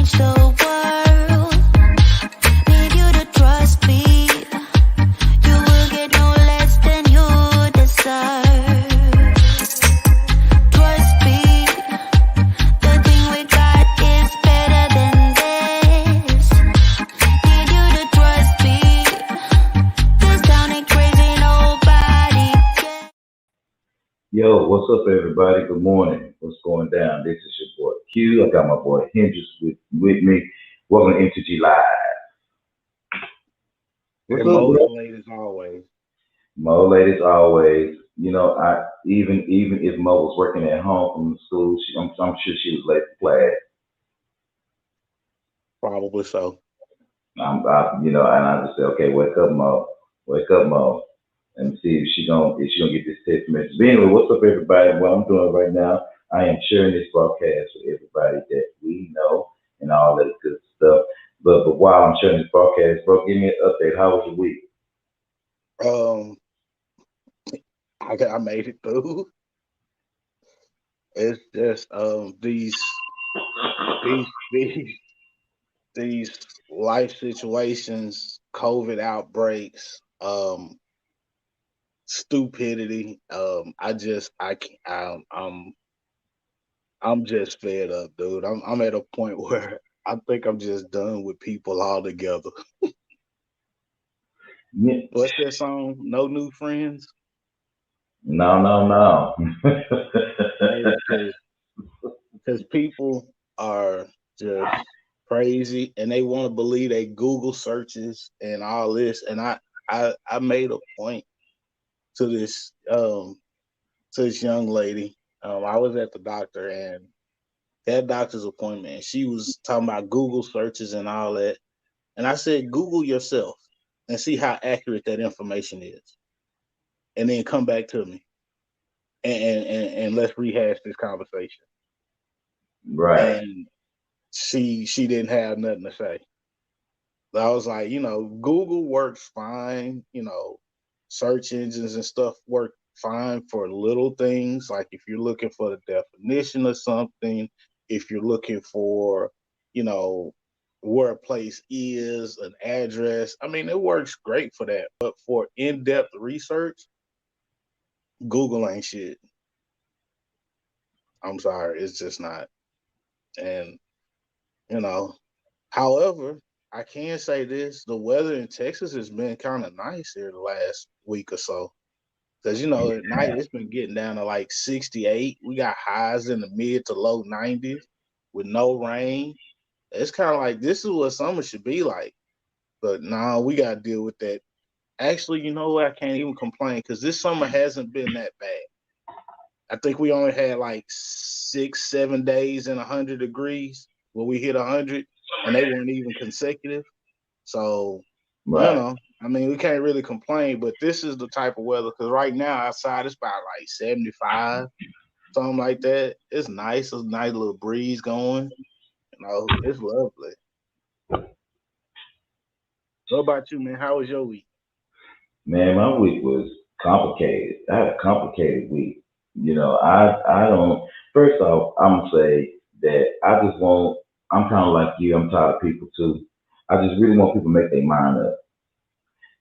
change the world. Need you to trust me. You will get no less than you deserve. Trust me, the thing we got is better than this. Need you to trust me. This town ain't crazy, nobody cares. Yo, what's up, everybody? Good morning. What's going down? This is your boy Q. I got my boy Hendrix with me. Welcome to MTG Live. What's And up, bro? motivate as always. Mo, ladies, always. You know, I even if Mo was working at home from school, I'm sure she was late for class. Probably so. And I just said, okay, wake up, Mo, and see if she gonna get this text message. But anyway, what's up, everybody? What I'm doing right now, I am sharing this broadcast with everybody that we know and all that good stuff. But while I'm sharing this broadcast, bro, give me an update. How was your week? Um, I made it through. It's just these life situations, COVID outbreaks, stupidity. I'm just fed up, dude. I'm at a point where I think I'm just done with people altogether. Yeah. What's that song? No New Friends? No. Because people are just crazy and they want to believe they Google searches and all this. And I made a point to this young lady. I was at the doctor and that doctor's appointment, and she was talking about Google searches and all that. And I said, Google yourself and see how accurate that information is, and then come back to me and let's rehash this conversation. Right. And she didn't have nothing to say. I was like, Google works fine. Search engines and stuff work fine for little things. Like if you're looking for the definition of something, if you're looking for, where a place is, an address. I mean, it works great for that. But for in-depth research, Google ain't shit. I'm sorry, it's just not. And, however, I can say this, the weather in Texas has been kind of nice here the last week or so. Because, at night it's been getting down to like 68. We got highs in the mid to low 90s with no rain. It's kind of like this is what summer should be like. But now we got to deal with that. Actually, you know what? I can't even complain because this summer hasn't been that bad. I think we only had like 6-7 days in 100 degrees where we hit 100, and they weren't even consecutive. So, Right. I mean, we can't really complain, but this is the type of weather because right now outside it's about like 75, something like that. It's nice. It's a nice little breeze going. It's lovely. What about you, man? How was your week? Man, my week was complicated. I had a complicated week. I don't. First off, I'm gonna say that I'm kind of like you. I'm tired of people too. I just really want people to make their mind up.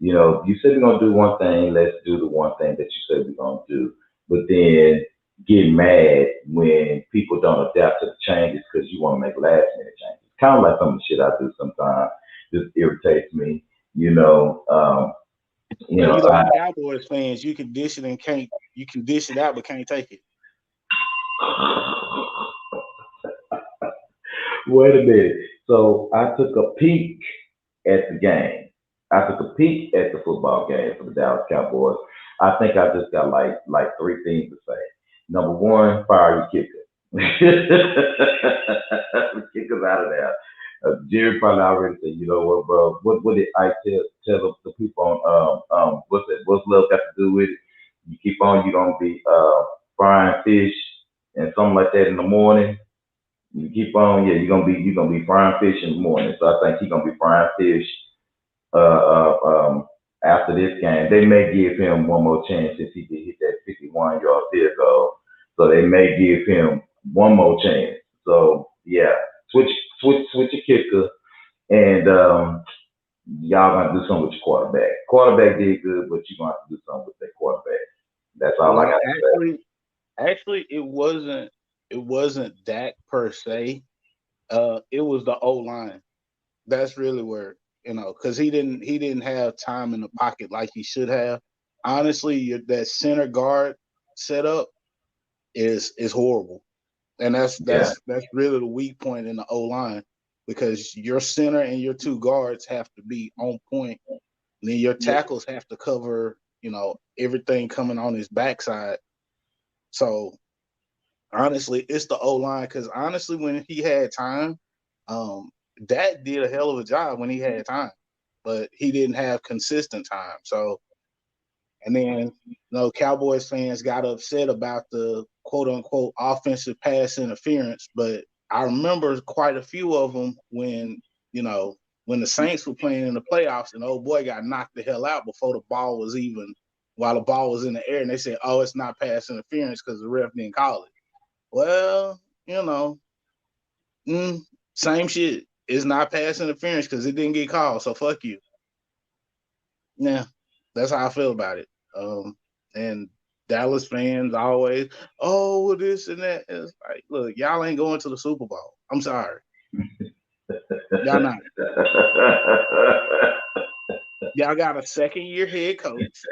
You said we're gonna do one thing, let's do the one thing that you said we're gonna do. But then get mad when people don't adapt to the changes because you want to make last minute changes. Kind of like some of the shit I do sometimes. Just irritates me. You know, um, you So know, you I, like Cowboys fans, you can dish it and can't you can dish it out but can't take it. wait a minute. So I took a peek at the game. I took a peek at the football game for the Dallas Cowboys. I think I just got like three things to say. Number one, fire your kicker. The kicker's out of there. Jerry probably already said, you know what, bro? What did I tell the people on what's love got to do with it? You keep on, you're gonna be frying fish and something like that in the morning. You keep on, yeah, you're gonna be frying fish in the morning. So I think he's gonna be frying fish uh, after this game. They may give him one more chance since he did hit that 51-yard field goal. So they may give him one more chance. So yeah, switch switch your kicker, and y'all gonna do something with your quarterback. Quarterback did good, but you're gonna have to do something with that quarterback. That's all I Well, got to say. actually, it wasn't Dak per se. It was the O line. That's really where, because he didn't have time in the pocket like he should have. Honestly, that center guard setup is horrible, and that's Yeah, that's that's really the weak point in the O line, because your center and your two guards have to be on point, and then your tackles have to cover everything coming on his backside. So honestly, it's the O line, because honestly, when he had time, um, Dak did a hell of a job when he had time, but he didn't have consistent time. So, and then Cowboys fans got upset about the quote unquote offensive pass interference, but I remember quite a few of them you know when the Saints were playing in the playoffs, and old boy got knocked the hell out before the ball was even while the ball was in the air, and they said, "Oh, it's not pass interference because the ref didn't call it." Well, mm, same shit. It's not pass interference because it didn't get called. So fuck you. Yeah, that's how I feel about it. And Dallas fans always, oh, this and that. It's like, look, y'all ain't going to the Super Bowl. I'm sorry, y'all not. Y'all got a second year head coach.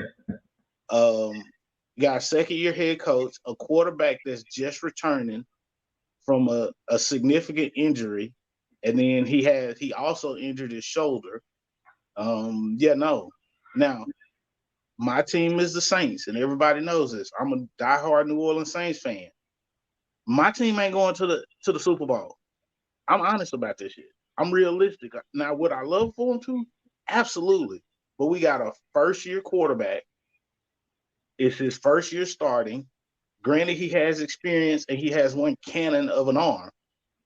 Um, you got a second year head coach, a quarterback that's just returning from a significant injury, and then he also injured his shoulder. Yeah, no. Now my team is the Saints, and everybody knows this. I'm a diehard New Orleans Saints fan. My team ain't going to the Super Bowl. I'm honest about this shit. I'm realistic. Now, would I love for them to? Absolutely. But we got a first year quarterback. It's his first year starting. Granted, he has experience and he has one cannon of an arm,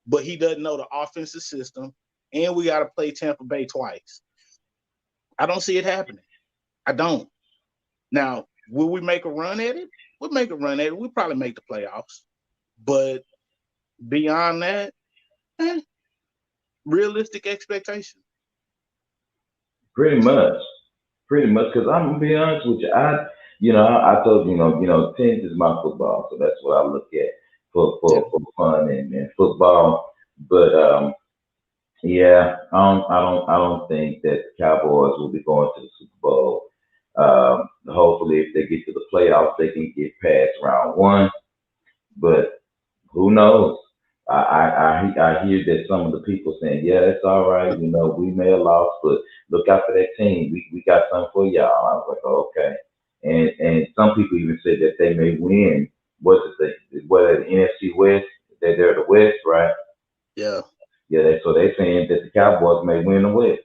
but he doesn't know the offensive system. And we got to play Tampa Bay twice. I don't see it happening. I don't. Now, will we make a run at it? We'll make a run at it. We'll probably make the playoffs. But beyond that, eh, realistic expectation. pretty much, pretty much. Because I'm gonna be honest with you, I told you, tennis is my football, so that's what I look at for Yeah. for, for fun and football. But yeah, I don't think that the Cowboys will be going to the Super Bowl. Hopefully, if they get to the playoffs, they can get past round one. But who knows? I hear that some of the people saying, yeah, it's all right. We may have lost, but look out for that team. We got something for y'all. I was like, oh, okay. And some people even said that they may win. What is the NFC West? They're the West, right? Yeah. Yeah, so they're saying that the Cowboys may win the West.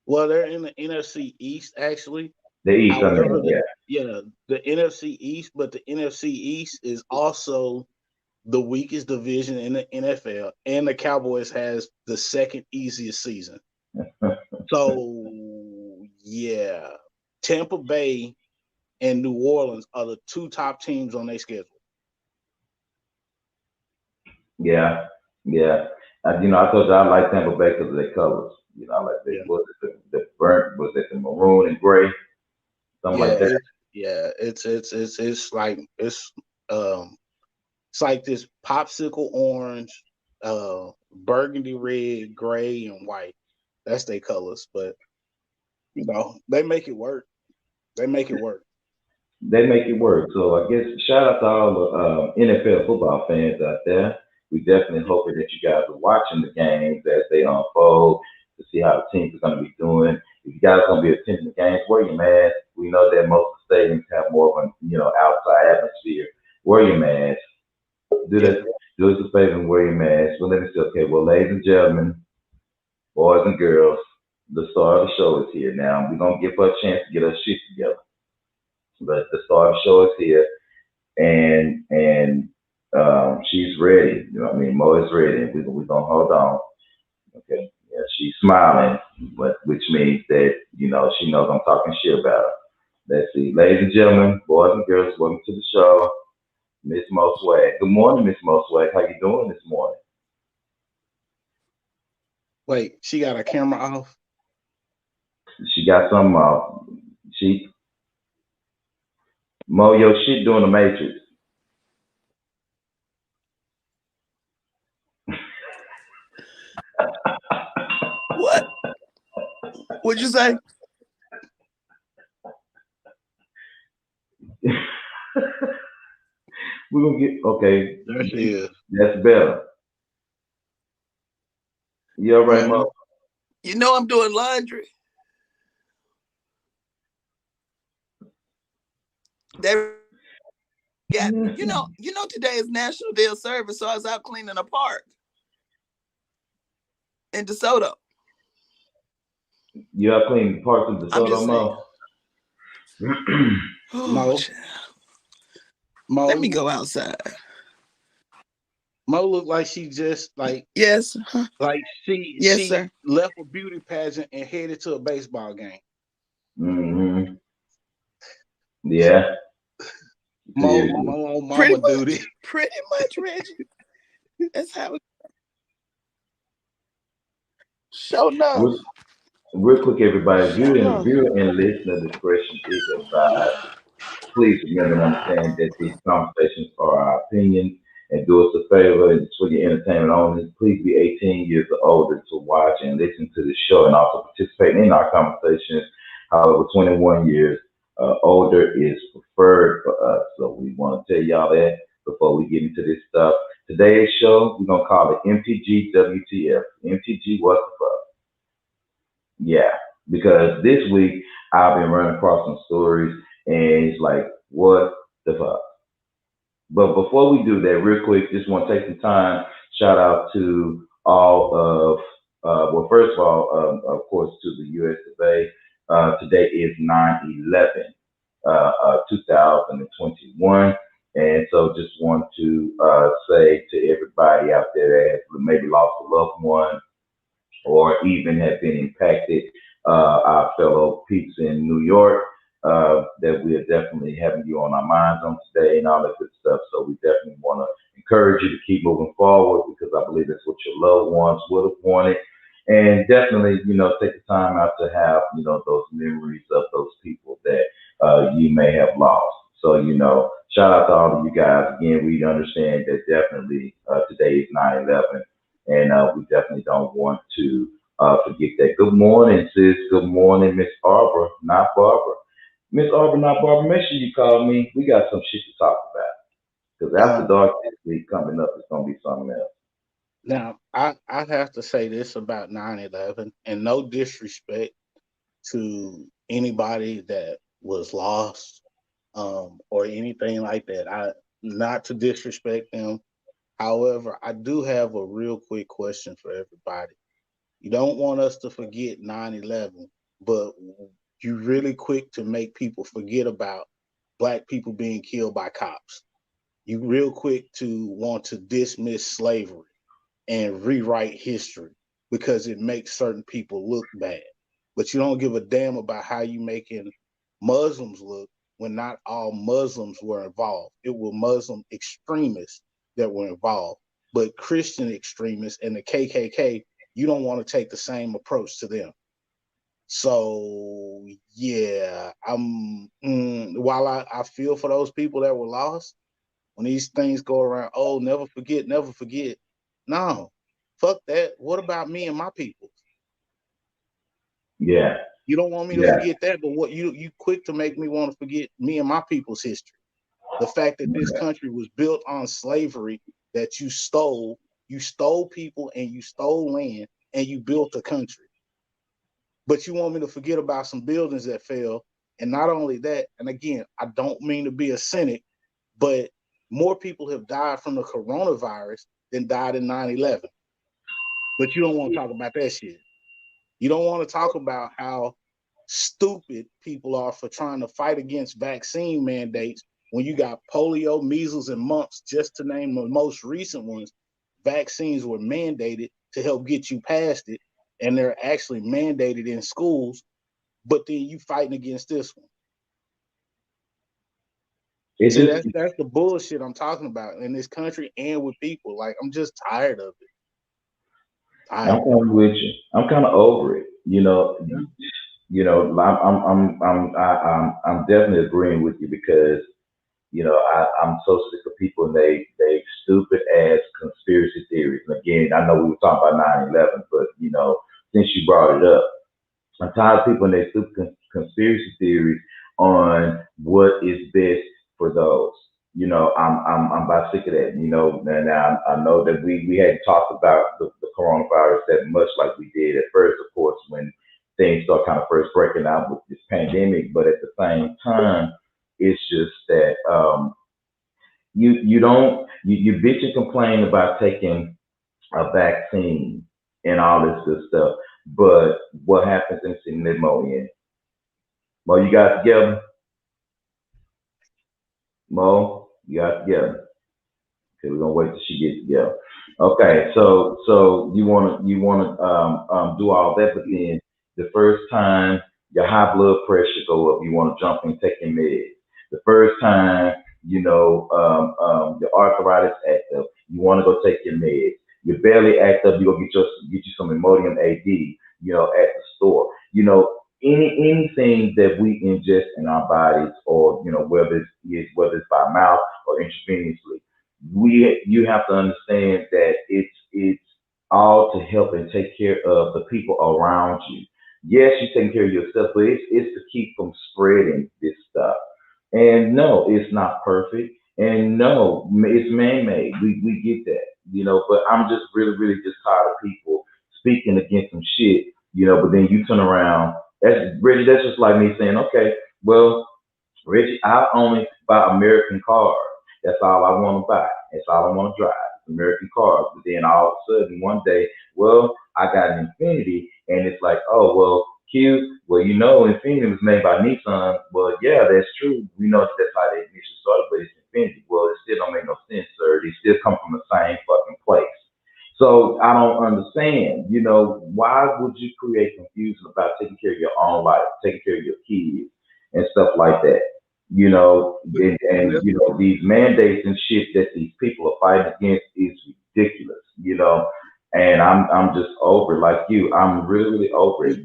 Well, they're in the NFC East, actually. The East, I However, mean, yeah. the NFC East, but the NFC East is also the weakest division in the NFL, and the Cowboys has the second easiest season. So yeah, Tampa Bay and New Orleans are the two top teams on their schedule. Yeah, yeah. I told you I like Tampa Bay because of their colors. I like Yeah, the burnt, was it the maroon and gray, something yeah, like that. um it's like this popsicle orange, burgundy red, gray, and white. That's their colors, but they make it work. They make it work. They make it work. So I guess shout out to all the NFL football fans out there. We definitely hoping that you guys are watching the games as they unfold to see how the teams are going to be doing. If you guys are going to be attending the games, wear your mask. We know that most of the stadiums have more of an outside atmosphere. Wear your mask. Do Yeah, that. Do us a favor and wear your mask. Well, let me say, okay. Well, ladies and gentlemen, boys and girls, the star of the show is here. Now we're gonna give her a chance to get her shit together. But the star of the show is here, and she's ready. You know what I mean? Mo is ready. We're gonna hold on. Okay. Yeah, she's smiling, but which means that she knows I'm talking shit about her. Let's see, ladies and gentlemen, boys and girls, welcome to the show, Miss Mo Swag. Good morning, Miss Mo Swag. How you doing this morning? Wait, she got her camera off. She got something off. She Mo, your shit doing the Matrix. What? What'd you say? We're gonna get okay. There she is. That's better. You all right, Mo? You know I'm doing laundry. They got you know today is National Day of Service, so I was out cleaning a park in DeSoto. You are cleaning parts of the I'm just Soto, saying. Mo? Mo. Mo, Let me go outside. Mo looked like she just like Yes. like she Yes, sir. left a beauty pageant and headed to a baseball game. Mm-hmm. Yeah. Mo Seriously. on Pretty mama duty. Pretty much, Reggie. That's how it show up. Real quick, everybody, viewer and listener discretion is advised. Please remember and understand that these conversations are our opinions and do us a favor and it's for your entertainment only. Please be 18 years or older to watch and listen to the show and also participate in our conversations. However, 21 years older is preferred for us. So we want to tell y'all that before we get into this stuff. Today's show, we're going to call it MTG WTF. MTG, what the fuck? Yeah, because this week I've been running across some stories and it's like, what the fuck? But before we do that, real quick, just want to take some time. Shout out to all of, well, first of all, of course, to the US of A. Today is 9/11, 2021. And so just want to say to everybody out there that has maybe lost a loved one or even have been impacted, our fellow peeps in New York, that we are definitely having you on our minds on today and all that good stuff. So we definitely want to encourage you to keep moving forward because I believe that's what your loved ones would have wanted. And definitely, take the time out to have, those memories of those people that you may have lost. So, shout out to all of you guys. Again, we understand that definitely today is 9/11 and we definitely don't want to forget that. Good morning, sis. Good morning, Miss Arbor, not Barbara. Miss Arbor, not Barbara. Make sure you call me. We got some shit to talk about. Because after dark this week coming up, it's gonna be something else. Now, I have to say this about 9/11, and no disrespect to anybody that was lost or anything like that. Not to disrespect them. However, I do have a real quick question for everybody. You don't want us to forget 9/11, but you really quick to make people forget about black people being killed by cops. You real quick to want to dismiss slavery and rewrite history because it makes certain people look bad. But you don't give a damn about how you making Muslims look when not all Muslims were involved. It were Muslim extremists that were involved. But Christian extremists and the KKK, you don't want to take the same approach to them. So yeah, while I feel for those people that were lost, when these things go around, oh, never forget, never forget. No, fuck that. What about me and my people? Yeah. You don't want me to forget that, but what you quick to make me want to forget me and my people's history. The fact that this country was built on slavery, that you stole people and you stole land and you built a country. But you want me to forget about some buildings that fell. And not only that, and again, I don't mean to be a cynic, but more people have died from the coronavirus than died in 9/11. But you don't want to talk about that shit. You don't want to talk about how stupid people are for trying to fight against vaccine mandates when you got polio, measles, and mumps, just to name the most recent ones. Vaccines were mandated to help get you past it, and they're actually mandated in schools, but then you fighting against this one. See, that's the bullshit I'm talking about in this country and with people. Like, I'm just tired of it. I I'm agree. kind of with you. I'm kind of over it. Yeah. I'm definitely agreeing with you because I'm so sick of people and they stupid ass conspiracy theories. And again, I know we were talking about 9/11, but since you brought it up, I'm tired of people and their stupid conspiracy theories on what is best for those. I'm about sick of that. And I know that we hadn't talked about the coronavirus that much like we did at first, of course, when things start kind of first breaking out with this pandemic. But at the same time, it's just that you don't you bitch and complain about taking a vaccine and all this good stuff. But what happens in Mo in? Mo, you got together? Mo, you got together? Okay, we're gonna wait till she gets together. Okay, so you wanna do all that, but then the first time your high blood pressure go up, you wanna jump and take your meds. The first time your arthritis act up, you wanna go take your meds. Your belly act up, you go get you some Imodium AD, at the store. Anything that we ingest in our bodies, or whether it's by mouth or intravenously, you have to understand that it's all to help and take care of the people around you. Yes, you're taking care of yourself, but it's to keep from spreading this stuff. And no, it's not perfect. And no, it's man-made. We get that, But I'm just really, really just tired of people speaking against some shit, But then you turn around. That's Reggie. That's just like me saying, okay, well, Reggie, I only buy American cars. That's all I want to buy. That's all I want to drive. American cars. But then all of a sudden, one day, well, I got an Infinity, and it's like, oh, well, Q, well, Infinity was made by Nissan. Well, yeah, that's true. We know that's how they initially started, but it's Infinity. Well, it still don't make no sense, sir. They still come from the same fucking place. So I don't understand. Why would you create confusion about taking care of your own life, taking care of your kids, and stuff like that? And these mandates and shit that these people are fighting against is ridiculous. And I'm just over it. Like you, I'm really, really over it.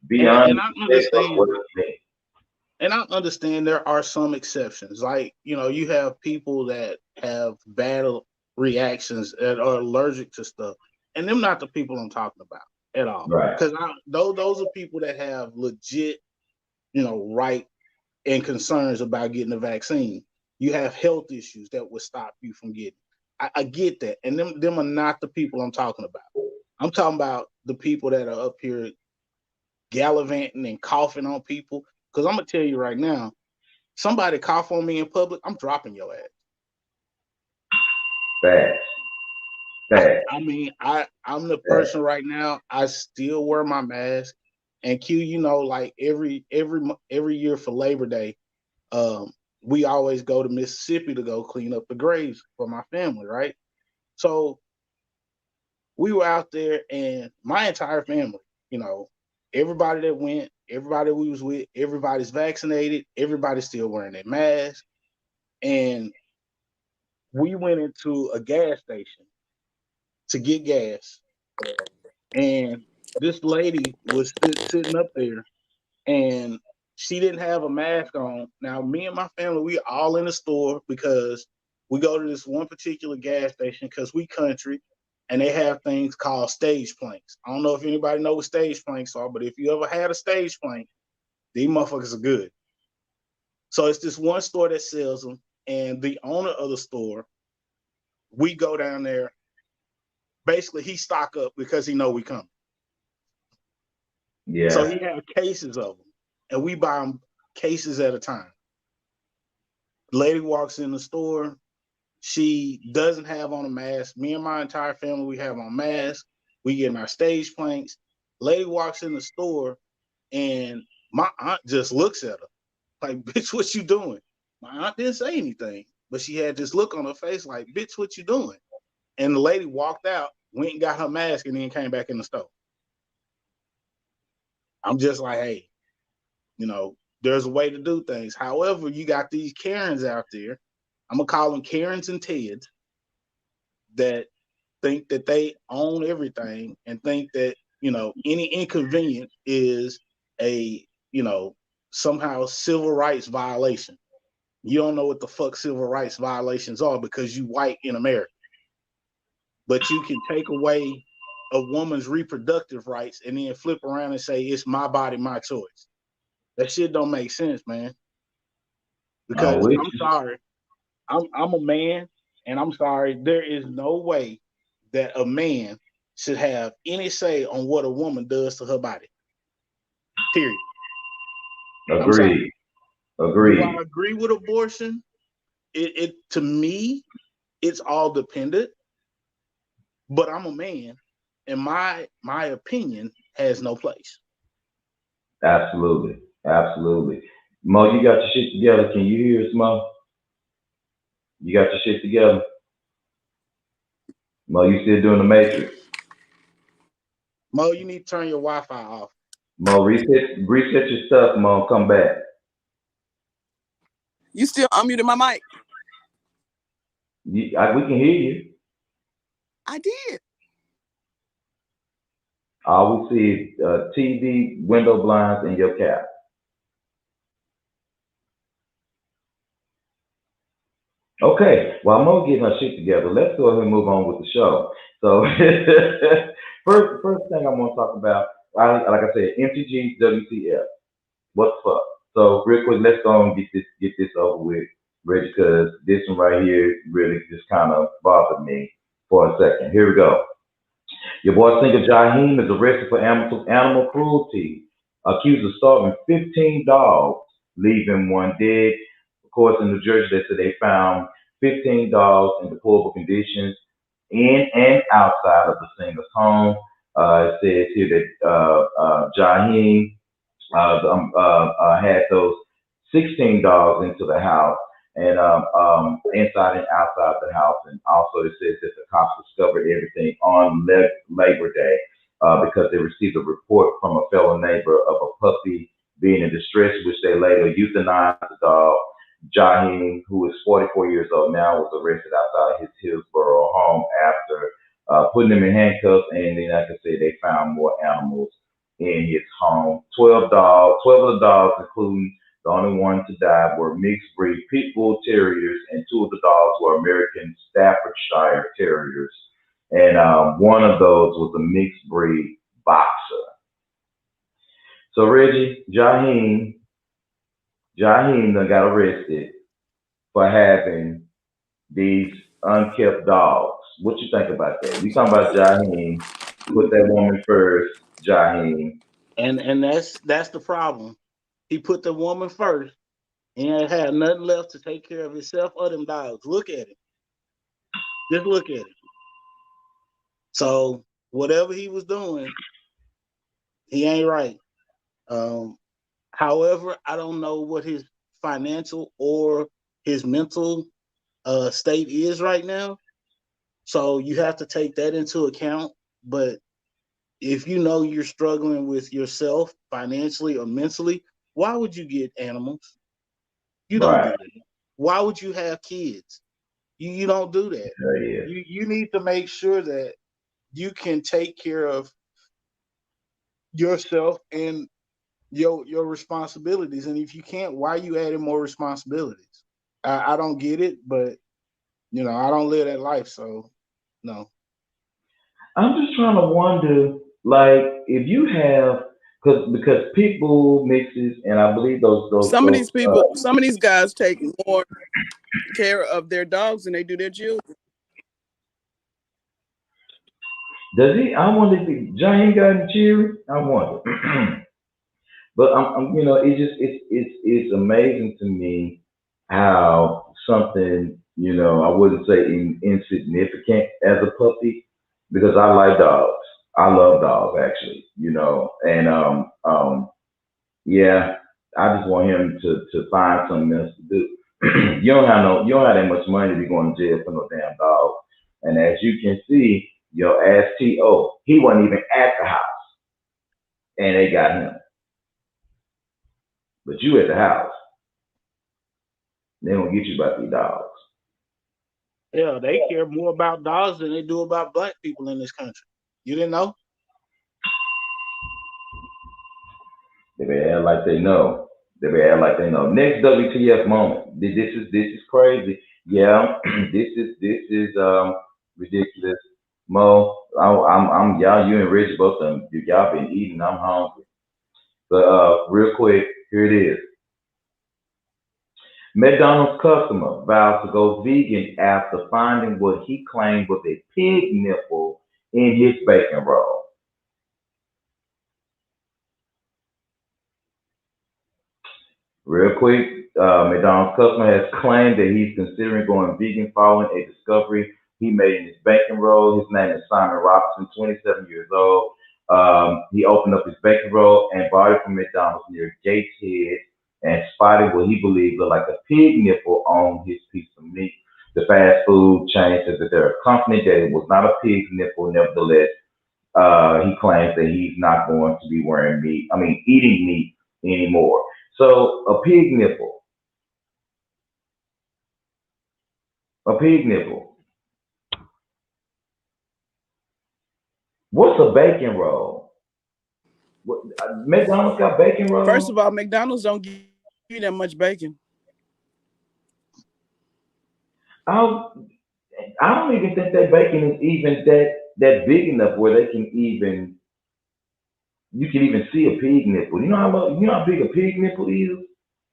Be And honest I and say understand, what it means. and I understand there are some exceptions. Like, you have people that have bad reactions that are allergic to stuff, and them not the people I'm talking about at all. Right. Because those are people that have legit, right and concerns about getting the vaccine. You have health issues that would stop you from getting. I get that, and them are not the people I'm talking about. I'm talking about the people that are up here gallivanting and coughing on people. Because I'm gonna tell you right now, somebody cough on me in public, I'm dropping your ass. Fast. Fast. I mean, I'm the Fast. person right now. I still wear my mask. And Q, like every year for Labor Day, um, we always go to Mississippi to go clean up the graves for my family, right? So we were out there, and my entire family, everybody that went, everybody we was with, everybody's vaccinated, everybody's still wearing their mask, and we went into a gas station to get gas, and this lady was sitting up there, and she didn't have a mask on. Now, me and my family, we all in the store because we go to this one particular gas station because we country, and they have things called stage planks. I don't know if anybody knows what stage planks are, but if you ever had a stage plank, these motherfuckers are good. So it's this one store that sells them, and the owner of the store, we go down there. Basically, he stock up because he know we come. So Yeah. he had cases of them, and we buy them cases at a time. Lady walks in the store. She doesn't have on a mask. Me and my entire family, we have on masks. We get in our stage planks. Lady walks in the store, and my aunt just looks at her like, "Bitch, what you doing?" My aunt didn't say anything, but she had this look on her face like, "Bitch, what you doing?" And the lady walked out, went and got her mask, and then came back in the store. I'm just like, hey, there's a way to do things. However, you got these Karens out there. I'm gonna call them Karens and Teds that think that they own everything and think that, you know, any inconvenience is a, you know, somehow civil rights violation. You don't know what the fuck civil rights violations are because you white in America. But you can take away a woman's reproductive rights and then flip around and say it's my body, my choice. That shit don't make sense, man. Because I'm sorry, I'm a man, and I'm sorry, there is no way that a man should have any say on what a woman does to her body. Period. Agreed. Do Agreed. I agree with abortion? It to me, it's all dependent. But I'm a man, and my opinion has no place. Absolutely. Absolutely. Mo, you got your shit together. Can you hear us, Mo? You got your shit together? Mo, you still doing the matrix? Mo, you need to turn your Wi-Fi off. Mo, reset your stuff, Mo. Come back. You still unmuted my mic? We can hear you. I did. All we see is TV, window blinds, and your cap. Okay, while Mo getting her shit together, let's go ahead and move on with the show. So, first thing I want to talk about, like I said, MTG WTF. What the fuck? So, real quick, let's go and get this over with, Rich, because this one right here really just kind of bothered me for a second. Here we go. Your boy singer Jaheim is arrested for animal cruelty, accused of starving 15 dogs, leaving one dead. Of course, in New Jersey, they said they found 15 dogs in deplorable conditions in and outside of the singer's home. It says here that Jaheim had those 16 dogs into the house and inside and outside the house. And also it says that the cops discovered everything on Labor Day because they received a report from a fellow neighbor of a puppy being in distress, which they later euthanized the dog. Jaheim, who is 44 years old now, was arrested outside his Hillsborough home after putting him in handcuffs. And then, like I said, they found more animals in his home. 12 of the dogs, including the only one to die, were mixed breed pit bull terriers, and 2 of the dogs were American Staffordshire terriers. And one of those was a mixed breed boxer. So Reggie, Jaheim done got arrested for having these unkept dogs. What you think about that? You talking about Jaheim, put that woman first, Jaheim. And that's the problem. He put the woman first and had nothing left to take care of himself or them dogs. Look at it. Just look at it. So whatever he was doing, he ain't right. However, I don't know what his financial or his mental state is right now. So you have to take that into account. But if you know you're struggling with yourself financially or mentally, why would you get animals? You don't do that. Why would you have kids? You don't do that. Yeah. You need to make sure that you can take care of yourself and your responsibilities. And if you can't, why are you adding more responsibilities? I don't get it, but you know, I don't live that life, so no. I'm just trying to wonder, like, if you have, because pit bull mixes, and I believe some of these people, some of these guys take more care of their dogs than they do their children. Does he? I wonder if Jaheim got any children. I wonder. But I'm, you know, it's amazing to me how something, you know, I wouldn't say insignificant as a puppy, because I like dogs. I love dogs, actually, you know, and yeah, I just want him to find something else to do. You don't have that much money to be going to jail for no damn dog. And as you can see, your ass T.O., he wasn't even at the house, and they got him. But you at the house, they don't get you about these dogs. Yeah, they care more about dollars than they do about black people in this country. You didn't know? They better act like they know. They better act like they know. Next WTF moment. This is crazy. Yeah, this is ridiculous. Mo, I'm y'all. You and Rich both of them. Y'all been eating. I'm hungry. But real quick, here it is. McDonald's customer vows to go vegan after finding what he claimed was a pig nipple in his bacon roll. Real quick, McDonald's customer has claimed that he's considering going vegan following a discovery he made in his bacon roll. His name is Simon Robinson, 27 years old. He opened up his bacon roll and bought it from McDonald's near Gateshead and spotted what he believed looked like a pig nipple on his piece of meat. The fast food chain says that they're confident that it was not a pig nipple. Nevertheless, he claims that he's not going to be eating meat anymore. So a pig nipple. What's a bacon roll? McDonald's got bacon rolls. First of all, McDonald's don't give you that much bacon. I don't even think that bacon is even that big enough where they can even you can even see a pig nipple. You know how big a pig nipple is?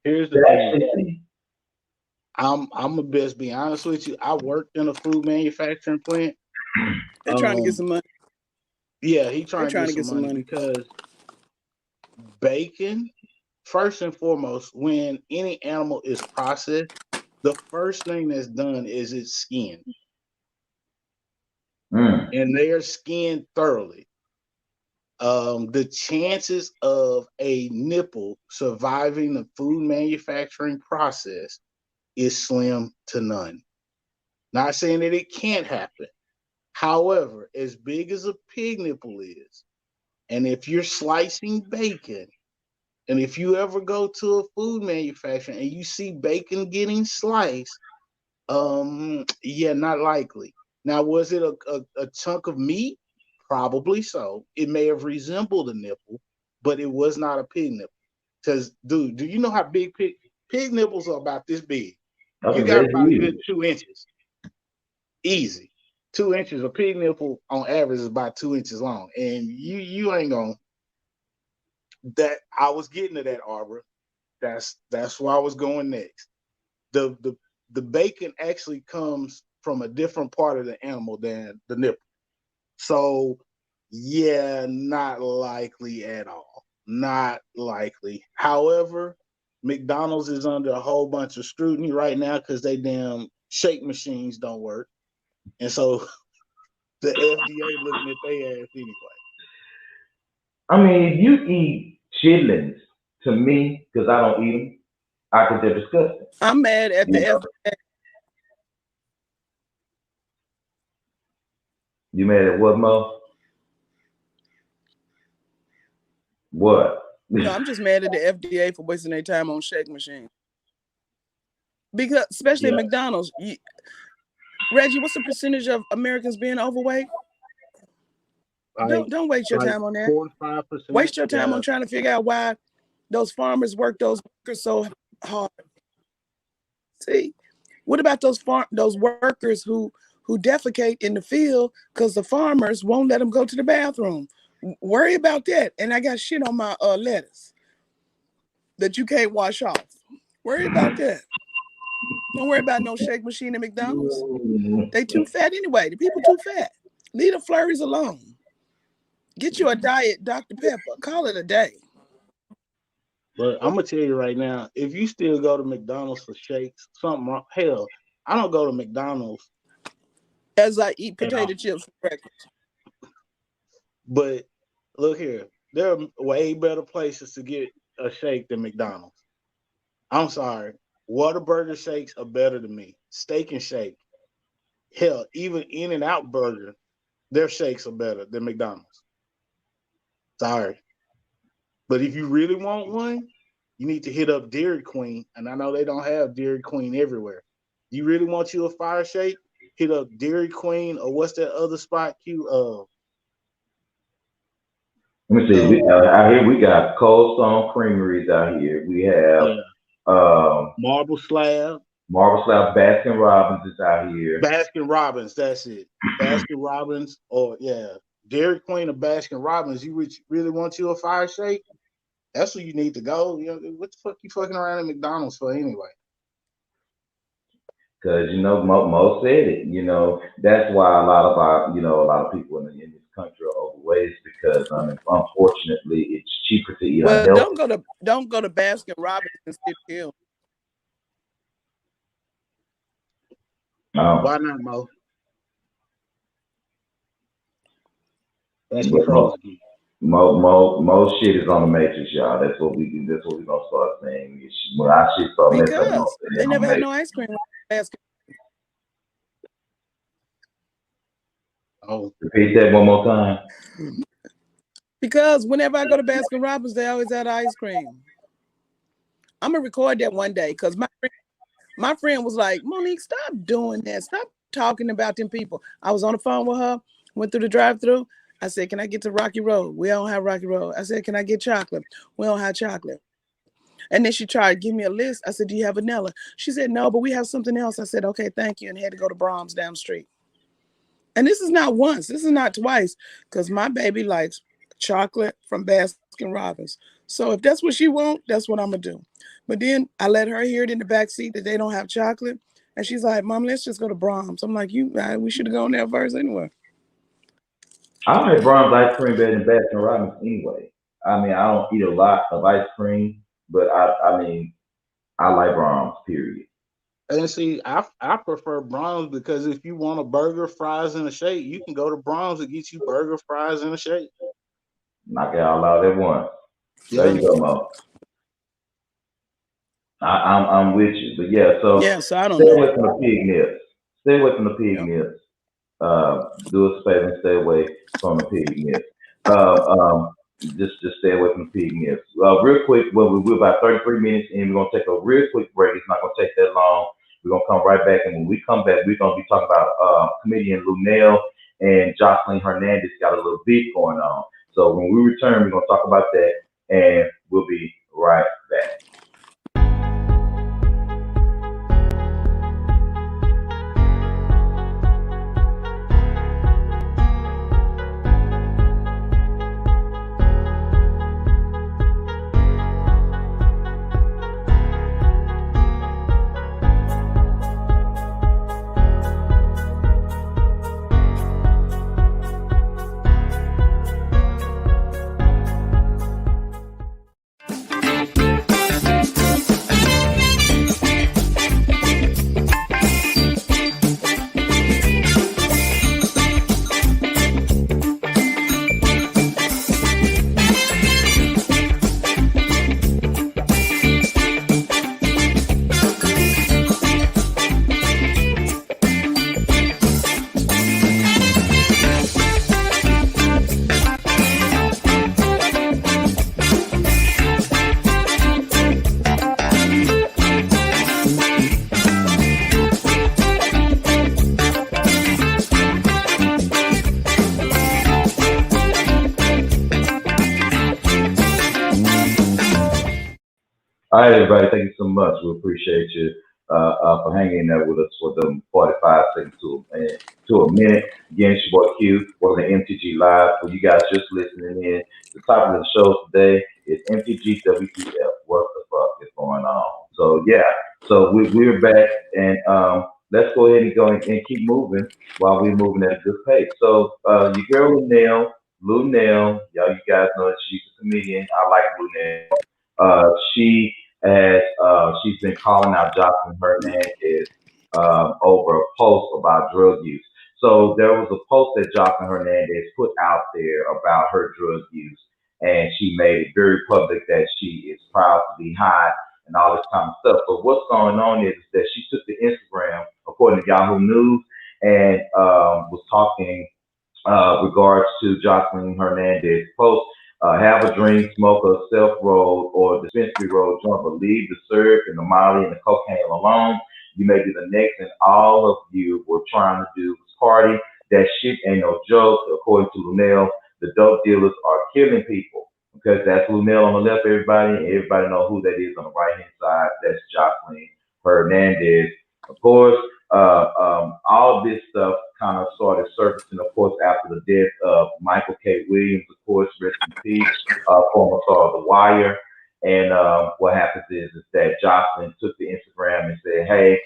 Here's the To thing. actually see. I'm gonna best be honest with you. I worked in a food manufacturing plant. They're trying to get some money. Yeah, he trying They're to get some money because bacon, first and foremost, when any animal is processed, the first thing that's done is its skin. And they are skinned thoroughly. The chances of a nipple surviving the food manufacturing process is slim to none. Not saying that it can't happen. However, as big as a pig nipple is, and if you're slicing bacon, and if you ever go to a food manufacturer and you see bacon getting sliced, yeah, not likely. Now, was it a chunk of meat? Probably so. It may have resembled a nipple, but it was not a pig nipple. Because, dude, do you know how big pig nipples are? About this big. You got about a good 2 inches. Easy. 2 inches. A pig nipple on average is about 2 inches long. And you ain't gonna that I was getting to that, Arbor. That's where I was going next. The bacon actually comes from a different part of the animal than the nipple. So yeah, not likely at all. Not likely. However, McDonald's is under a whole bunch of scrutiny right now because they damn shake machines don't work. And so the FDA looking at their ass anyway. I mean, if you eat chitlins, to me, because I don't eat them, I think they're disgusting. I'm mad at the You know? FDA. You mad at what, Mo? What? No, I'm just mad at the FDA for wasting their time on shake machines. Because especially Yeah. McDonald's. Reggie, what's the percentage of Americans being overweight? Like, Don't waste your time on that. 4 to 5%. Waste your time on trying to figure out why those farmers work those workers so hard. See, what about those workers who defecate in the field because the farmers won't let them go to the bathroom? Worry about that. And I got shit on my lettuce that you can't wash off. Worry about that. Don't worry about no shake machine at McDonald's. They too fat anyway. The people too fat. Leave the flurries alone. Get you a diet Dr. Pepper. Call it a day. But I'm gonna tell you right now, if you still go to McDonald's for shakes, something wrong. Hell, I don't go to McDonald's as I eat potato chips for breakfast. But look here, there are way better places to get a shake than McDonald's. I'm sorry. Whataburger shakes are better than me. Steak and Shake. Hell, even In-N-Out Burger, their shakes are better than McDonald's. Sorry. But if you really want one, you need to hit up Dairy Queen. And I know they don't have Dairy Queen everywhere. You really want you a fire shake? hit up Dairy Queen or what's that other spot? Let me see. Out here we got Cold Stone Creameries out here. We have Marble Slab. Marble Slab, Baskin Robbins is out here. Baskin Robbins, that's it. Baskin Robbins, or Dairy Queen or Baskin Robbins. You really want you a fire shake? That's where you need to go. You know, what the fuck you fucking around at McDonald's for anyway? Because Mo said it. That's why a lot of people in this country are overweight, because unfortunately it's cheaper to eat unhealthy. Don't go to Baskin Robbins and sit still. Why not, Mo? That's the pros. Mo shit is on the Matrix, y'all. That's what we do. That's what we're gonna start saying. When our shit start messing up, Because they never had no ice cream. Oh, repeat that one more time. Because whenever I go to Baskin Robbins, they always had ice cream. I'm gonna record that one day, because my friend was like, Monique, stop doing that. Stop talking about them people. I was on the phone with her, went through the drive-thru. I said, can I get to Rocky Road? We don't have Rocky Road. I said, can I get chocolate? We don't have chocolate. And then she tried to give me a list. I said, do you have vanilla? She said, no, but we have something else. I said, okay, thank you. And had to go to Brahms down the street. And this is not once. This is not twice, because my baby likes chocolate from Baskin Robbins. So if that's what she wants, that's what I'm going to do. But then I let her hear it in the back seat that they don't have chocolate. And she's like, Mom, let's just go to Brahms. I'm like, we should have gone there first anyway. I like Brahms ice cream better than Baskin Robbins anyway. I mean, I don't eat a lot of ice cream, but I like Brahms, period. And see, I prefer Brahms, because if you want a burger, fries, and a shake, you can go to Brahms and get you burger, fries, and a shake. Knock it all out at once. Yeah. There you go, Mo. I'm with you, but so I don't stay know. away from the pig nips. Stay away from the pig nips. Do us a favor and stay away from the pig nips. Just stay away from the pig nips. Real quick, we're about 33 minutes in. We're gonna take a real quick break. It's not gonna take that long. We're gonna come right back, and when we come back, we're gonna be talking about comedian Lunel and Jocelyn Hernandez got a little beef going on. So when we return, we're gonna talk about that, and we'll be right back. All right, everybody, thank you so much. We appreciate you for hanging in there with us for the 45 seconds to a minute. Again, it's your boy Q. Welcome to MTG Live. For you guys just listening in, the topic of the show today is MTG WTF. What the fuck is going on? So we're back, and let's go ahead and go and keep moving while we're moving at a good pace. So your girl Lunel, y'all, you guys know that she's a comedian. I like Lunel. She's been calling out Jocelyn Hernandez over a post about drug use. So there was a post that Jocelyn Hernandez put out there about her drug use, and she made it very public that she is proud to be high and all this kind of stuff. But what's going on is that she took to Instagram, according to Yahoo News, and was talking regards to Jocelyn Hernandez's post. Have a drink, smoke a self-rolled or dispensary rolled joint, but leave the syrup and the molly and the cocaine alone. You may be the next, and all of you were trying to do was party. That shit ain't no joke. According to Lunel, the dope dealers are killing people because that's Lunel on the left, everybody, and everybody know who that is on the right hand side. That's Jocelyn Hernandez. Of course, all this stuff kind of started surfacing, of course, after the death of Michael K. Williams, of course, rest in peace, former star of The Wire. And what happens is that Jocelyn took to Instagram and said, hey,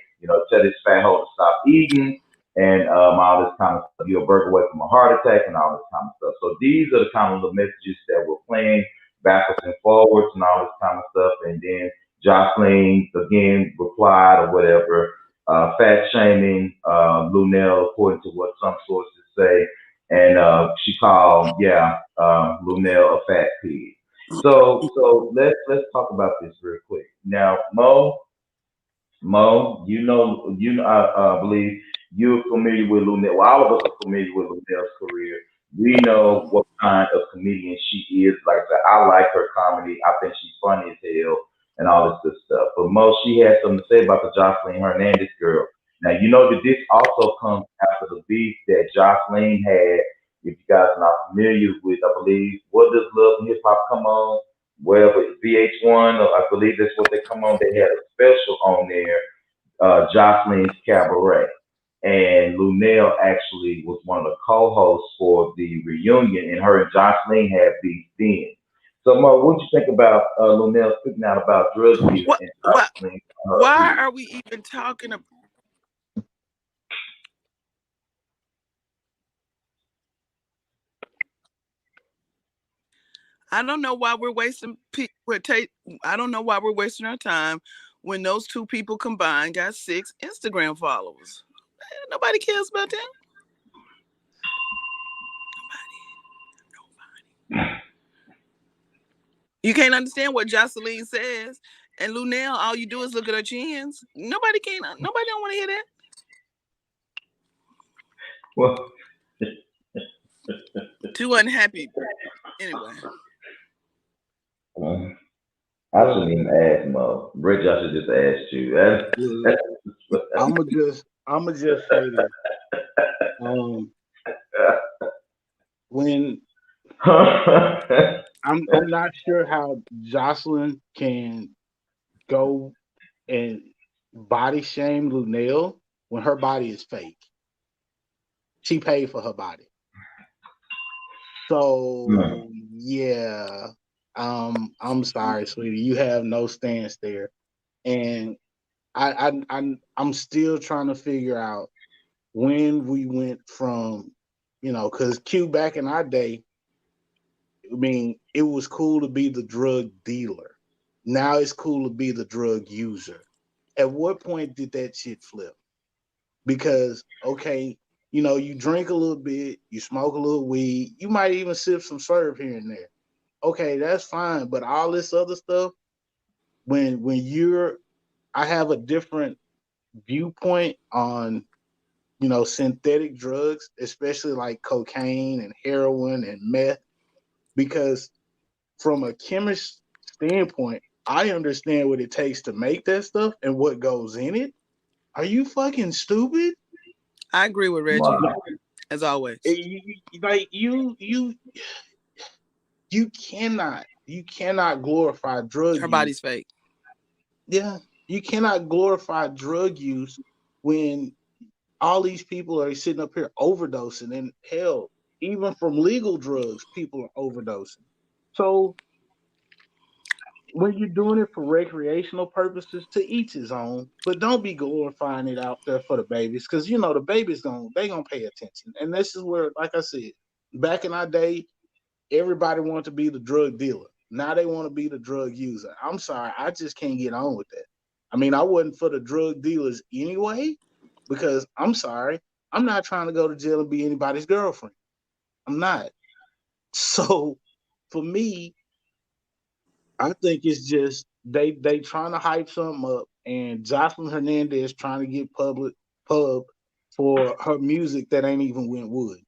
tell this fat hoe to stop eating and all this kind of stuff. You're a burger away from a heart attack and all this kind of stuff. So these are the kind of the messages that we're playing backwards and forwards and all this kind of stuff. And then Jocelyn again replied or whatever, fat shaming Lunel according to what some sources say. And she called, Lunel a fat pig. So let's talk about this real quick. Now, Mo, I believe you're familiar with Lunel. Well, all of us are familiar with Lunel's career. We know what kind of comedian she is. Like I said, I like her comedy. I think she's funny as hell and all this good stuff. But Mo, she had something to say about the Jocelyn Hernandez girl. Now, you know that this also comes after the beef that Jocelyn had. If you guys are not familiar with, I believe, what does Love and Hip Hop come on? Well, with VH1, I believe that's what they come on. They had a special on there, Jocelyn's Cabaret. And Lunel actually was one of the co-hosts for the reunion, and her and Jocelyn had beef then. So, Mo, what do you think about Lunel speaking out about drug use and Jocelyn? Why are we even talking about? I don't know why we're wasting. I don't know why we're wasting our time when those two people combined got 6 Instagram followers. Nobody cares about that. Nobody. You can't understand what Jocelyn says, and Lunel, all you do is look at her chins. Nobody don't want to hear that. Well, Too unhappy. Anyway. I shouldn't even ask Mo. Rich, I should just ask you. I'ma just say this. When I'm not sure how Jocelyn can go and body shame Lunel when her body is fake. She paid for her body. So yeah. I'm sorry, sweetie. You have no stance there. And I'm still trying to figure out when we went from, because Q back in our day, I mean, it was cool to be the drug dealer. Now it's cool to be the drug user. At what point did that shit flip? Because, okay, you drink a little bit, you smoke a little weed, you might even sip some syrup here and there. Okay, that's fine. But all this other stuff, when I have a different viewpoint on, synthetic drugs, especially like cocaine and heroin and meth, because from a chemist standpoint, I understand what it takes to make that stuff and what goes in it. Are you fucking stupid? I agree with Reggie, as always. You cannot glorify drug use. Her body's fake. Yeah, you cannot glorify drug use when all these people are sitting up here overdosing, and hell, even from legal drugs, people are overdosing. So when you're doing it for recreational purposes, to each his own, but don't be glorifying it out there for the babies, because the babies gonna pay attention. And this is where, like I said, back in our day, everybody wanted to be the drug dealer. Now they want to be the drug user. I'm sorry, I just can't get on with that. I mean, I wasn't for the drug dealers anyway, because I'm sorry, I'm not trying to go to jail and be anybody's girlfriend. I'm not. So for me, I think it's just they trying to hype something up, and Jocelyn Hernandez trying to get pub for her music that ain't even went wood.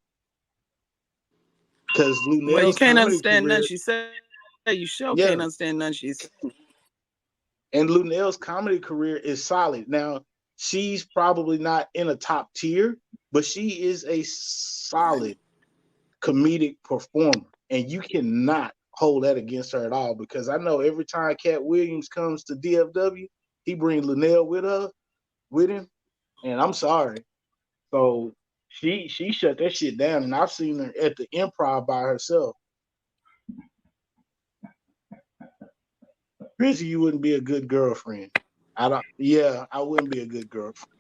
Because you can't understand none she said. You sure can't understand none she said. And Lunel's comedy career is solid. Now, she's probably not in a top tier, but she is a solid comedic performer, and you cannot hold that against her at all. Because I know every time Cat Williams comes to DFW, he brings Linnell with him, and I'm sorry. So she shut that shit down, and I've seen her at the Improv by herself. Chrissy, you wouldn't be a good girlfriend. I don't. Yeah, I wouldn't be a good girlfriend.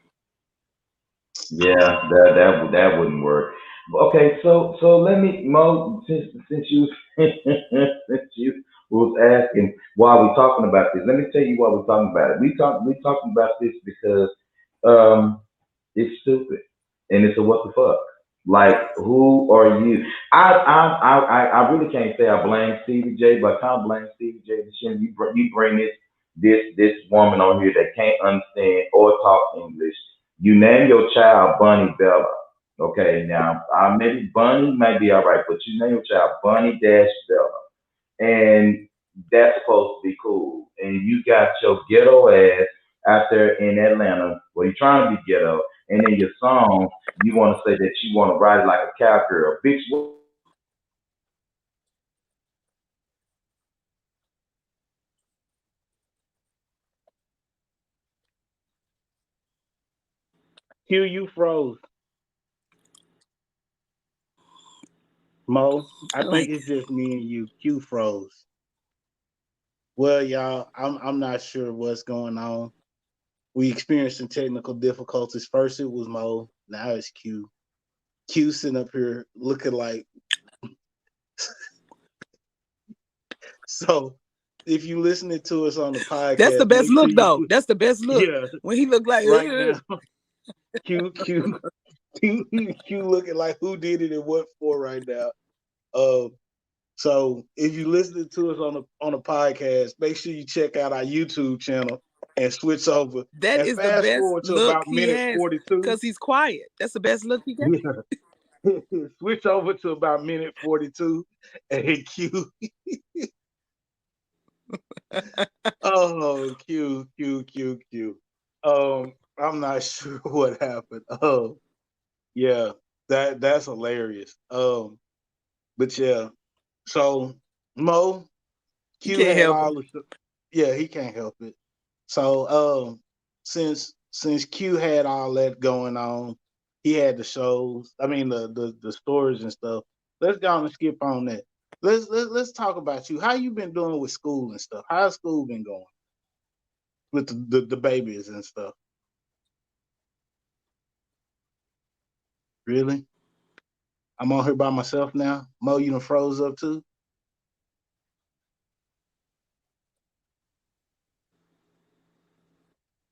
Yeah, that wouldn't work. Okay, so let me, Mo, since you since you was asking why we talking about this, let me tell you why we're talking about it. We talking about this because um it's stupid and it's a what the fuck. Like, who are you? I really can't say I blame Stevie J, but I kind of blame Stevie J. You bring this woman on here that can't understand or talk English. You name your child Bunny Bella. Okay, now maybe Bunny might be all right, but you name your child Bunny Dash Bella, and that's supposed to be cool. And you got your ghetto ass out there in Atlanta where you're trying to be ghetto, and in your song you want to say that you want to ride like a cowgirl, bitch. Q, you froze. Mo, I think Like, it's just me and you. Q froze. Well, y'all, I'm not sure what's going on. We experienced some technical difficulties. First it was Mo, now it's Q. Q sitting up here looking like so. If you listening to us on the that's the podcast, best make sure look, you though. put That's the best look. yeah When he looked like, right "Ugh." now. Q looking like who did it and what for right now. Uh, so if you listening to us on the podcast, make sure you check out our YouTube channel and switch over That and is the fast best forward to look about he minute has 42. because he's quiet. That's the best look he got. Yeah. Switch over to about minute 42 and Q. Oh, Q. I'm not sure what happened. Oh, yeah, that's hilarious. But yeah, so Mo, He Q can't had help all it. the yeah, he can't help it. So since Q had all that going on, he had the shows. I mean the stories and stuff. Let's go on and skip on that. Let's talk about you. How you been doing with school and stuff? How's school been going with the babies and stuff? Really? I'm on here by myself now. Mo, you done froze up too?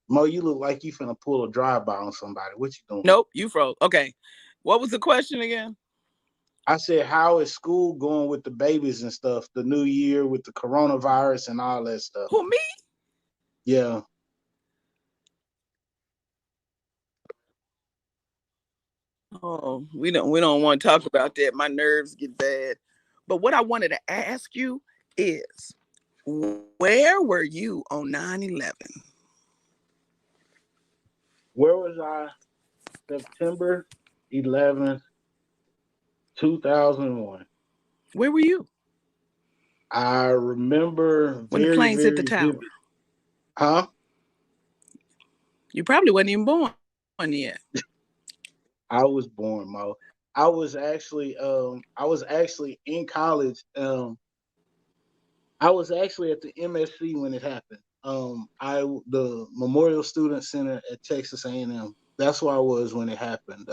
Mo, you look like you finna pull a drive-by on somebody. What you doing? Nope, you froze. Okay. What was the question again? I said, how is school going with the babies and stuff? The new year with the coronavirus and all that stuff. Who, me? Yeah. Oh, we don't want to talk about that. My nerves get bad. But what I wanted to ask you is, where were you on 9/11? Where was I? September 11th, 2001. Where were you I remember when the very, planes hit the very tower? vivid. Huh? You probably wasn't even born yet. I was born, Mo. I was actually in college. I was actually at the MSC when it happened. The Memorial Student Center at Texas A&M. That's where I was when it happened.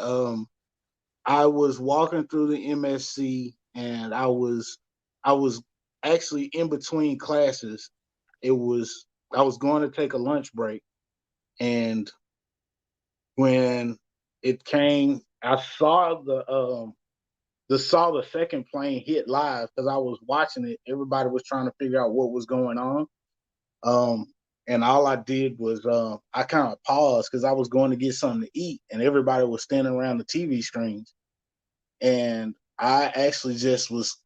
I was walking through the MSC, and I was actually in between classes. It was I was going to take a lunch break, and when it came, I saw the second plane hit live because I was watching it. Everybody was trying to figure out what was going on. Um, and all I did was I kind of paused because I was going to get something to eat, and everybody was standing around the TV screens. And I actually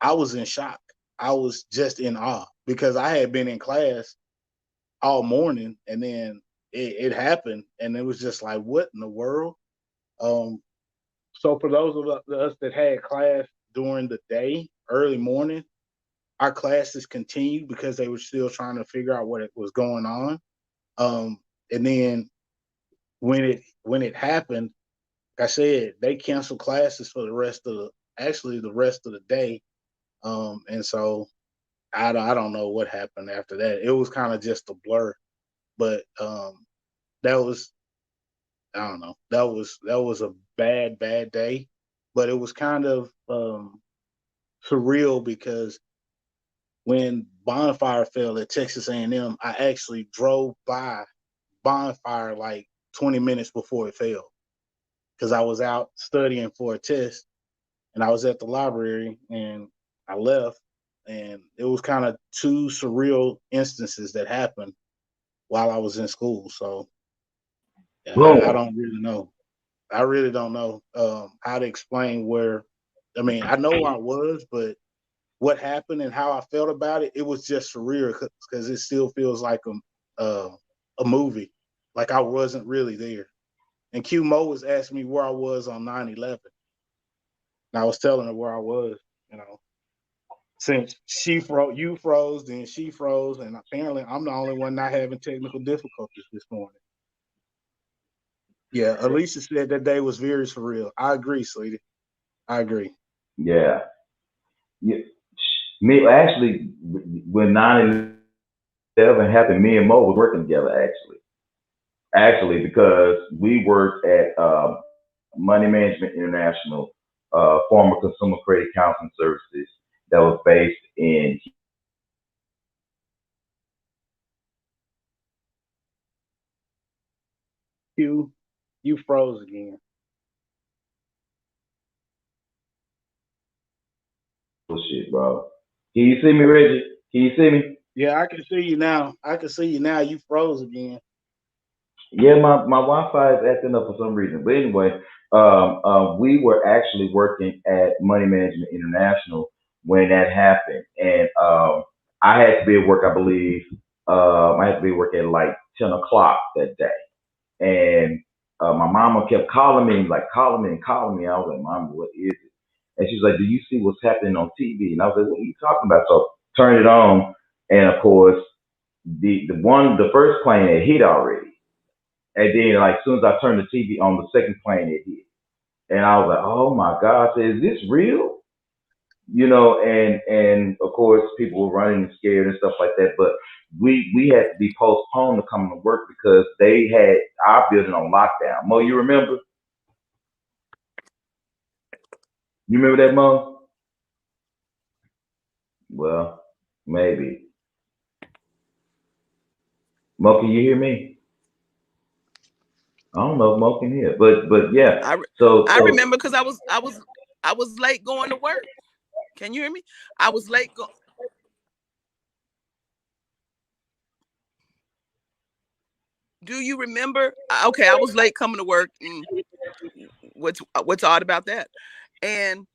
I was in shock. I was just in awe because I had been in class all morning, and then it happened, and it was just like, what in the world? So for those of us that had class during the day, early morning, our classes continued because they were still trying to figure out what was going on. And then when it happened, like I said, they canceled classes for the rest of the day. And so I don't know what happened after that. It was kind of just a blur, but that was, I don't know, that was a bad day, but it was kind of surreal because when Bonfire fell at Texas A&M, I actually drove by Bonfire like 20 minutes before it fell because I was out studying for a test, and I was at the library, and I left, and it was kind of two surreal instances that happened while I was in school. So I don't really know. I really don't know how to explain where. I mean, I know where I was, but what happened and how I felt about it, it was just surreal because it still feels like a movie, like I wasn't really there. And Q Mo was asking me where I was on 9/11, and I was telling her where I was. You know, since you froze, then she froze, and apparently I'm the only one not having technical difficulties this morning. Yeah, Alicia said that day was very surreal. I agree, sweetie. I agree. Yeah. Yeah. Me actually, when 9/11 happened, me and Mo were working together actually because we worked at Money Management International, former Consumer Credit Counseling Services that was based in. You froze again. Shit, bro. Can you see me, Reggie? Can you see me? Yeah, I can see you now. I can see you now. You froze again. Yeah, my Wi-Fi is acting up for some reason. But anyway, we were actually working at Money Management International when that happened, and I had to be at work. I believe I had to be at work at like 10 o'clock that day, and my mama kept calling me, like calling me and calling me. I was like, "Mama, what is it?" And she's like, "Do you see what's happening on TV?" And I was like, "What are you talking about?" So turn it on, and of course, the first plane had hit already. And then, like, as soon as I turned the TV on, the second plane it hit, and I was like, "Oh my God!" I said, "Is this real?" And of course, people were running and scared and stuff like that. But we had to be postponed to come to work because they had our building on lockdown. Mo, you remember? You remember that, Mo? Well, maybe. Mo, can you hear me? I don't know if Mo can hear, but yeah. I So remember because I was late going to work. Can you hear me? I was late. Do you remember? Okay, I was late coming to work. What's odd about that? And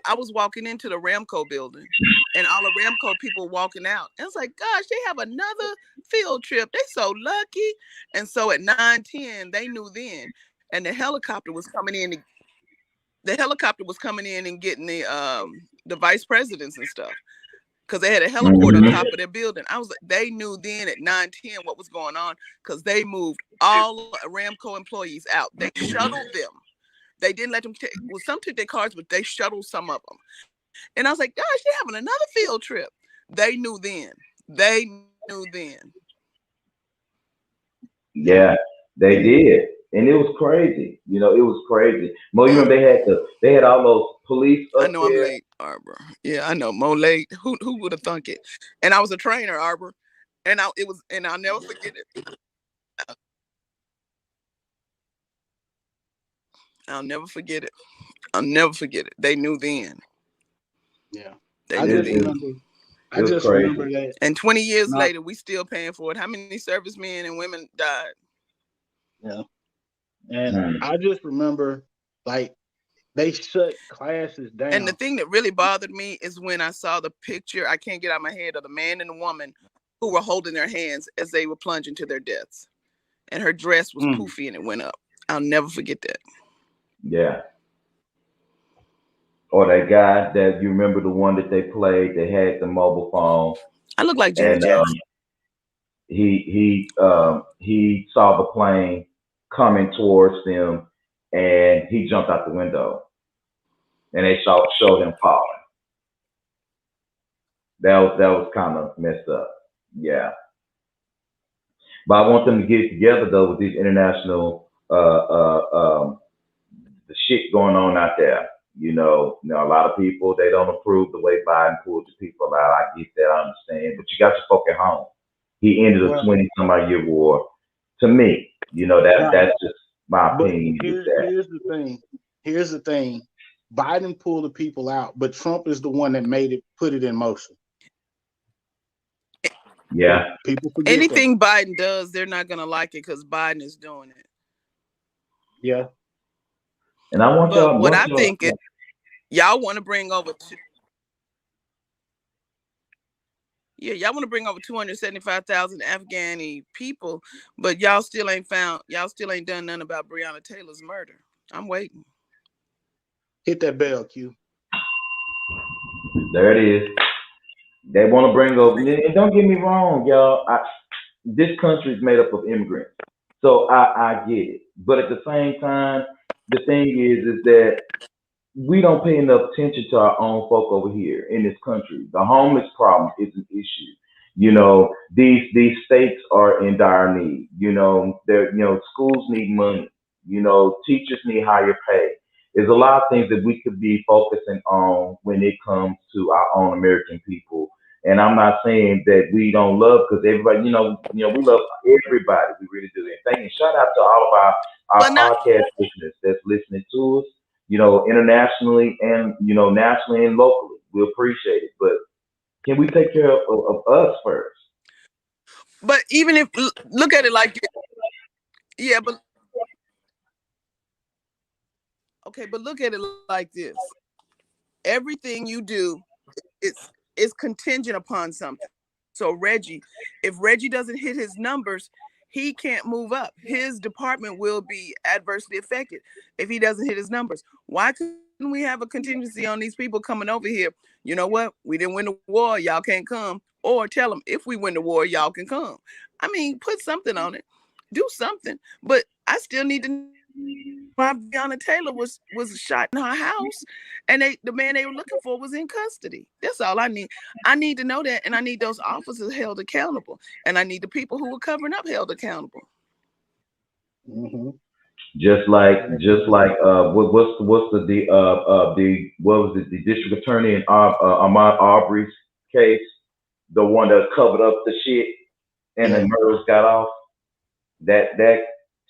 I was walking into the Ramco building, and all the Ramco people walking out. And it's like, gosh, they have another field trip. They so lucky. And so at 9:10, they knew then. And the helicopter was coming in. The helicopter was coming in and getting the vice presidents and stuff because they had a heliport on top of their building. They knew then at 9:10 what was going on because they moved all Ramco employees out. They shuttled them. They didn't let them some took their cars, but they shuttled some of them. And I was like, gosh, they're having another field trip. They knew then. They knew then. yeah, they did, and it was crazy. It was crazy. Mo, you remember they had all those police I up know I'm there. late, Arbor. Yeah, I know. Mo late. Who would have thunk it? And I was a trainer, Arbor. And I'll never forget it. I'll never forget it. I'll never forget it. They knew then. Yeah. They I knew just then. remember It was crazy. that. And 20 years later, we still paying for it. How many servicemen and women died? Yeah. And I just remember, like, they shut classes down. And the thing that really bothered me is when I saw the picture, I can't get out of my head, of the man and the woman who were holding their hands as they were plunging to their deaths. and her dress was Mm. poofy and it went up. I'll never forget that. Yeah. Or that guy that you remember, the one that they played, they had the mobile phone, I look like Janet and Jackson. he saw the plane coming towards them, and he jumped out the window, and they showed him falling. That was kind of messed up. Yeah. But I want them to get together though with these international the shit going on out there. A lot of people, they don't approve the way Biden pulled the people out. I get that, I understand, but you got your folk at home. He ended a Well, 20-some-odd year war. To me, right. that's just my But opinion. Is that here's the thing. Here's the thing. Biden pulled the people out, but Trump is the one that put it in motion. yeah, People forget that. Anything Biden does, they're not gonna like it because Biden is doing it. Yeah. and I want But y'all. what I think is, y'all want to bring over y'all want to bring over 275,000 Afghani people, but y'all still ain't done nothing about Breonna Taylor's murder. I'm waiting. Hit that bell, Q. There it is. They want to bring over. And don't get me wrong, y'all. This country is made up of immigrants, so I get it. But at the same time, the thing is that we don't pay enough attention to our own folk over here in this country. The homeless problem is an issue. These states are in dire need. Schools need money. Teachers need higher pay. There's a lot of things that we could be focusing on when it comes to our own American people. And I'm not saying that we don't love, because everybody, we love everybody. We really do. And thank you. Shout out to all of our podcast listeners that's listening to us, internationally and, nationally and locally. We appreciate it. But can we take care of us first? But even if, look at it like this. Yeah, but okay, but look at it like this. Everything you do is contingent upon something. So if Reggie doesn't hit his numbers, he can't move up. His department will be adversely affected if he doesn't hit his numbers. Why couldn't we have a contingency on these people coming over here? You know what? We didn't win the war. Y'all can't come. Or tell them, if we win the war, y'all can come. I mean, put something on it. Do something. But I still need to know why Breonna Taylor was shot in her house, and the man they were looking for was in custody. That's all I need. I need to know that, and I need those officers held accountable, and I need the people who were covering up held accountable. Mm-hmm. Just like what's the district attorney in Ahmaud Arbery's case, the one that covered up the shit and the murders got off, that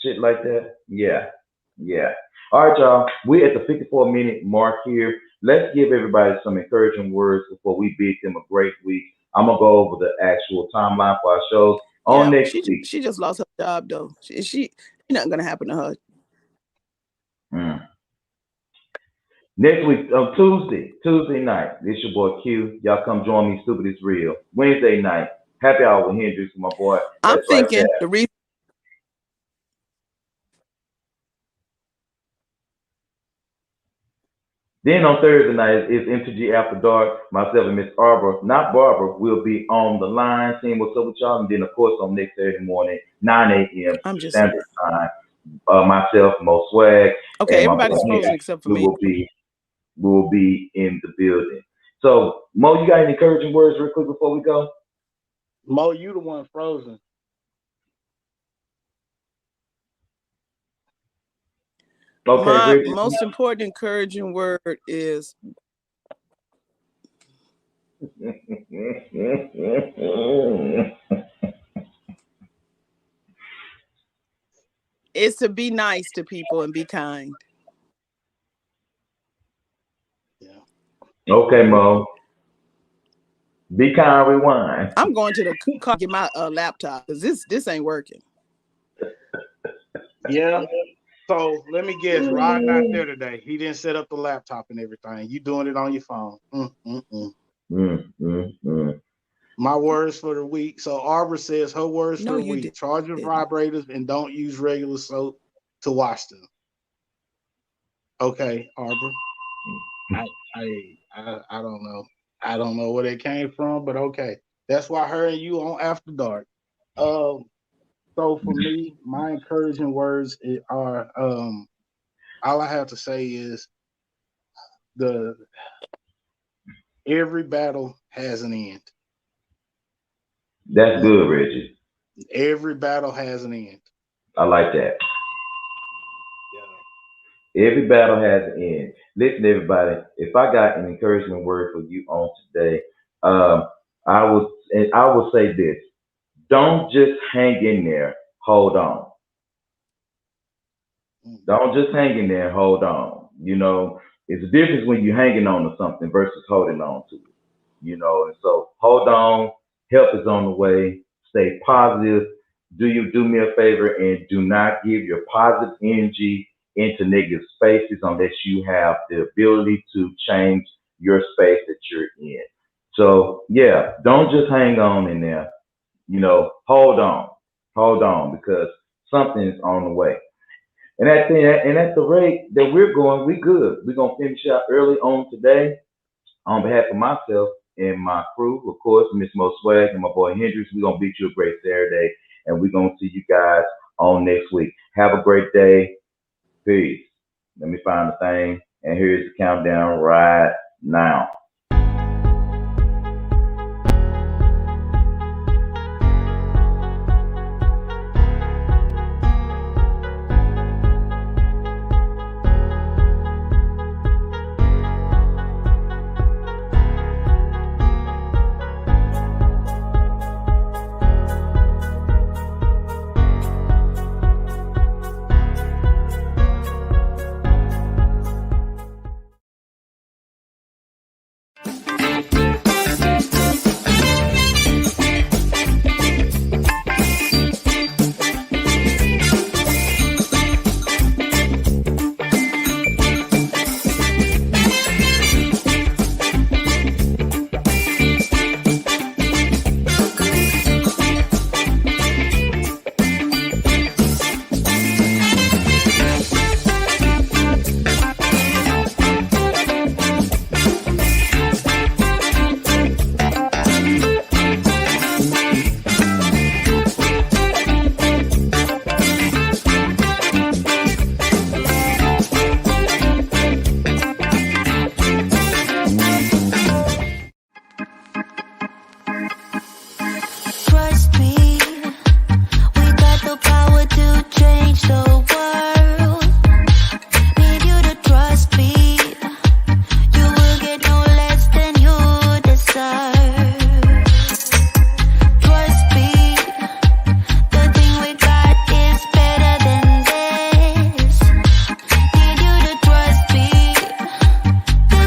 shit like that. Yeah. All right, y'all. We're at the 54-minute mark here. Let's give everybody some encouraging words before we bid them a great week. I'm gonna go over the actual timeline for our shows on next week. She just lost her job though. She nothing gonna happen to her. Next week on Tuesday night, it's your boy Q. Y'all come join me. Stupid is real. Wednesday night, happy hour with Hendrix, my boy. I'm That's thinking right the reason. Then on Thursday night is MTG After Dark. Myself and Miss Arbor, not Barbara, will be on the line, seeing what's up with y'all. And then, of course, on next Thursday morning, 9 a.m. Standard Time, myself, Mo Swag. Okay, everybody's frozen except for me. We will be in the building. So, Mo, you got any encouraging words real quick before we go? Mo, you the one frozen. Okay, my most important encouraging word is to be nice to people and be kind. Yeah. Okay, Mo. Be kind, rewind. I'm going to the car to get my laptop because this ain't working. Yeah. So let me guess, Rod not there today. He didn't set up the laptop and everything. You doing it on your phone. My words for the week. So Arbor says her words No, for the you week: charge your didn't. vibrators and don't use regular soap to wash them. Okay, Arbor. I don't know. I don't know where they came from, but okay. That's why her and you on After Dark. Um, so for me, my encouraging words are all I have to say is the every battle has an end. That's good, Reggie. Every battle has an end. I like that. Yeah. Every battle has an end. Listen, everybody. If I got an encouragement word for you on today, um, I would say this: don't just hang in there. Hold on. Don't just hang in there. Hold on. You know, it's a difference when you're hanging on to something versus holding on to it. You know, and so hold on. Help is on the way. Stay positive. Do me a favor and do not give your positive energy into negative spaces unless you have the ability to change your space that you're in. So yeah, don't just hang on in there. You know, hold on, because something's on the way. And at the rate that we're going, we good. We're gonna finish out early on today. On behalf of myself and my crew, of course, Miss Mo Swag and my boy Hendrix, we're gonna beat you a great Saturday, and we're gonna see you guys on next week. Have a great day. Peace. Let me find the thing, and here's the countdown right now.